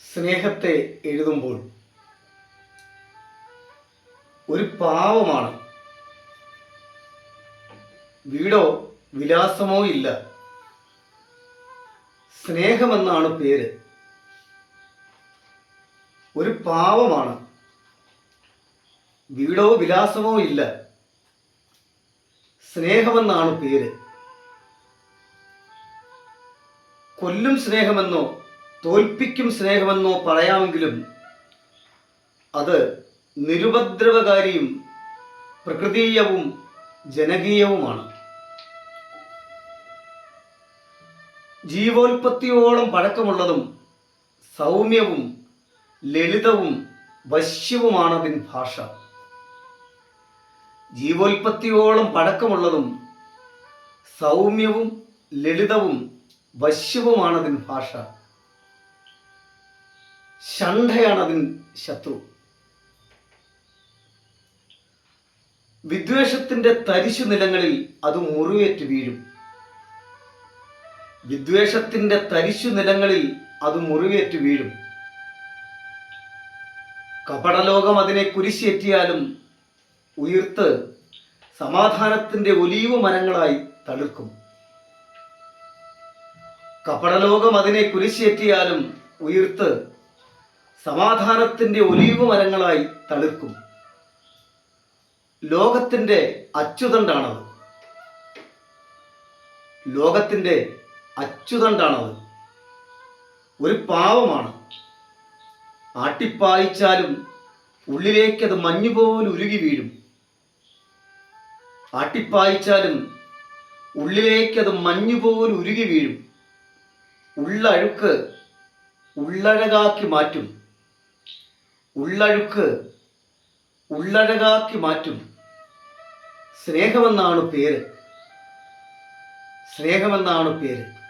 സ്നേഹത്തെ എഴുതുമ്പോൾ ഒരു പാവമാണ്. വീടോ വിലാസമോ ഇല്ല. സ്നേഹമെന്നാണ് പേര്. ഒരു പാവമാണ്. വീടോ വിലാസമോ ഇല്ല. സ്നേഹമെന്നാണ് പേര്. കൊല്ലും സ്നേഹമെന്നോ തോൽപ്പിക്കും സ്നേഹമെന്നോ പറയാമെങ്കിലും അത് നിരുപദ്രവകാരിയും പ്രകൃതീയവും ജനകീയവുമാണ്. ജീവോൽപത്തിയോളം പഴക്കമുള്ളതും സൗമ്യവും ലളിതവും വശ്യവുമാണതിൻ ഭാഷ. ജീവോൽപത്തിയോളം പഴക്കമുള്ളതും സൗമ്യവും ലളിതവും വശ്യവുമാണതിൻ ഭാഷ. ഷണ്ഠയാണതിൻ ശത്രു. വിദ്വേഷത്തിന്റെ തരിശു നിലങ്ങളിൽ അത് മുറിവേറ്റ് വീഴും. വിദ്വേഷത്തിന്റെ തരിശു നിലങ്ങളിൽ അത് മുറിവേറ്റ് വീഴും. കപടലോകം അതിനെ കുരിശേറ്റിയാലും ഉയർത്ത് സമാധാനത്തിന്റെ ഒലീവ് മരങ്ങളായി തളിർക്കും. കപടലോകം അതിനെ കുരിശേറ്റിയാലും ഉയർത്ത് സമാധാനത്തിന്റെ ഒലീവ് മരങ്ങളായി തളിർക്കും. ലോകത്തിന്റെ അച്ചുതണ്ടാണത്. ലോകത്തിന്റെ അച്ചുതണ്ടാണത്. ഒരു പാവമാണ്. ആട്ടിപ്പായിച്ചാലും ഉള്ളിലേക്കത് മഞ്ഞുപോലെ ഉരുകി വീഴും. ആട്ടിപ്പായിച്ചാലും ഉള്ളിലേക്കത് മഞ്ഞുപോലെ ഉരുകി വീഴും. ഉള്ളഴുക്ക് ഉള്ളഴകാക്കി മാറ്റും. ഉള്ളഴുക്ക് ഉള്ളഴകാക്കി മാറ്റും. സ്നേഹമെന്നാണ് പേര്. സ്നേഹമെന്നാണ് പേര്.